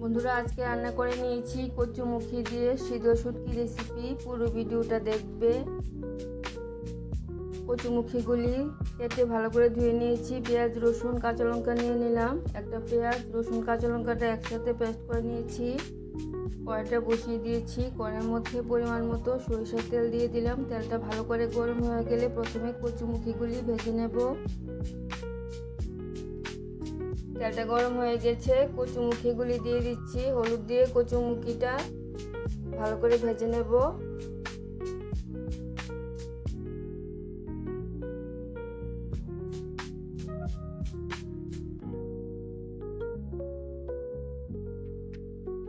বন্ধুরা, আজকে রান্না করে নিয়েছি কচুমুখী দিয়ে সিদ্ধ শুটকি রেসিপি। পুরো ভিডিওটা দেখবে। কচুমুখীগুলি কেটে ভালো করে ধুয়ে নিয়েছি। পেঁয়াজ, রসুন, কাঁচা লঙ্কা নিয়ে নিলাম। একটা পেঁয়াজ, রসুন, কাঁচা লঙ্কাটা একসাথে পেস্ট করে নিয়েছি। কড়াইটা বসিয়ে দিয়েছি। কড়াইয়ের মধ্যে পরিমাণ মতো সরিষার তেল দিয়ে দিলাম। তেলটা ভালো করে গরম হয়ে গেলে প্রথমে কচুমুখীগুলি ভেজে নেব। তেলটা গরম হয়ে গেছে, কচুমুখীগুলি দিয়ে দিচ্ছি। হলুদ দিয়ে কচুমুখিটা ভালো করে ভেজে নেব।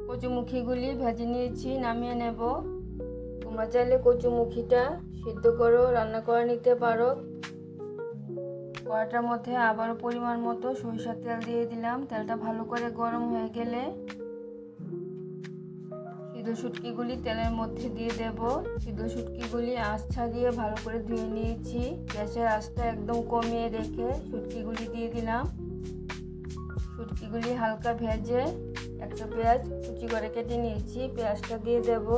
কচুমুখিগুলি ভেজে নিয়েছি, নামিয়ে নেব। তোমরা চাইলে কচুমুখিটা সিদ্ধ করো রান্না করে নিতে পারো। কড়াইটার মধ্যে আবারও পরিমাণ মতো সরিষার তেল দিয়ে দিলাম। তেলটা ভালো করে গরম হয়ে গেলে সিদ্ধ শুটকিগুলি তেলের মধ্যে দিয়ে দেব। সিদ্ধ শুটকিগুলি আঁচ ছাড়িয়ে ভালো করে ধুয়ে নিয়েছি। গ্যাসের আঁচটা একদম কমিয়ে রেখে শুটকিগুলি দিয়ে দিলাম। শুটকিগুলি হালকা ভেজে একটা পেঁয়াজ কুচি করে কেটে নিয়েছি, পেঁয়াজটা দিয়ে দেব।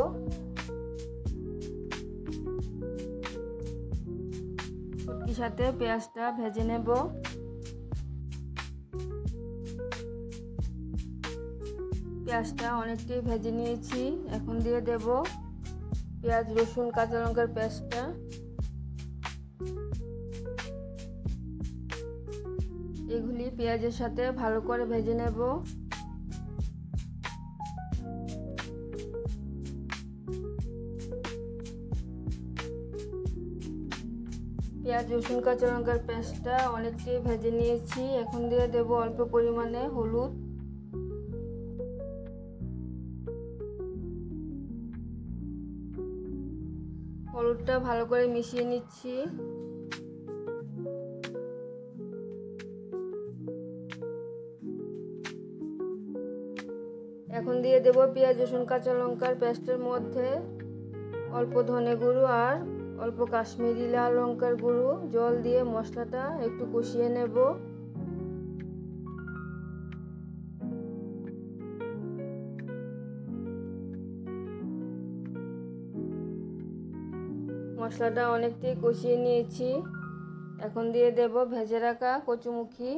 শুটকির সাথে পেঁয়াজটা ভেজে নেব। পেঁয়াজটা অনেকটাই ভেজে নিয়েছি। এখন দিয়ে দেব পেঁয়াজ, রসুন, কাঁচা লঙ্কার পেস্টটা। এগুলি পেঁয়াজের সাথে ভালো করে ভেজে নেব। পেঁয়াজ, রসুন, কাঁচা লঙ্কার পেস্টটা অনেকটাই ভেজে নিয়েছি। এখন দিয়ে দেব অল্প পরিমাণে হলুদ। হলুদটা ভালো করে মিশিয়ে নিচ্ছি। এখন দিয়ে দেব পেঁয়াজ, রসুন, কাঁচা লঙ্কার পেস্টের মধ্যে অল্প ধনে গুঁড়ো আর অল্প কাশ্মীরি লাল লঙ্কার গুঁড়ো। জল দিয়ে মশলাটা একটু কষিয়ে নেব। মশলাটা অনেকটাই কষিয়ে নিয়েছি। এখন দিয়ে দেব ভেজে রাখা কচুমুখী।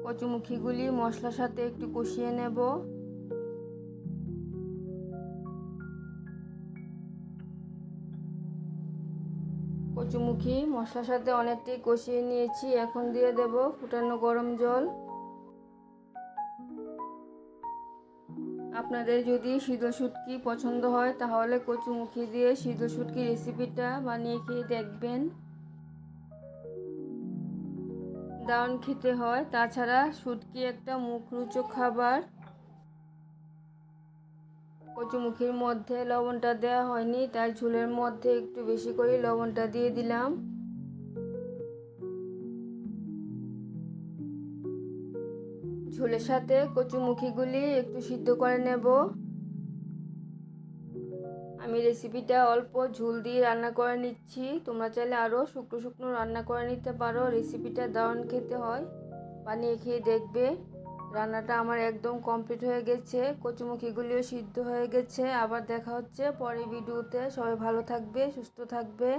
কচুমুখিগুলি মশলার সাথে একটু কষিয়ে নেব। কচুমুখি মশলার সাথে অনেকটাই কষিয়ে নিয়েছি। এখন দিয়ে দেব ফুটানো গরম জল। আপনাদের যদি সিদ্ধ শুটকি পছন্দ হয় তাহলে কচুমুখি দিয়ে সিদ্ধ শুটকি রেসিপিটা বানিয়ে খেয়ে দেখবেন, দারুণ খেতে হয়। তাছাড়া শুটকি একটা মুখরোচক খাবার। কচুমুখির মধ্যে লবণটা দেওয়া হয়নি, তাই ঝোলের মধ্যে একটু বেশি করে লবণটা দিয়ে দিলাম। ঝোলের সাথে কচুমুখিগুলি একটু সিদ্ধ করে নেব। আমি রেসিপিটা অল্প ঝোল দিয়ে রান্না করে নিচ্ছি। তোমরা চাইলে আরও শুকনো শুকনো রান্না করে নিতে পারো। রেসিপিটা দারুণ খেতে হয়, বানিয়ে খেয়ে দেখবে। রান্নাটা আমার একদম কমপ্লিট হয়ে গেছে। কচুমুখিগুলিও সিদ্ধ হয়ে গেছে। আবার দেখা হচ্ছে পরের ভিডিওতে। সবাই ভালো থাকবে, সুস্থ থাকবে।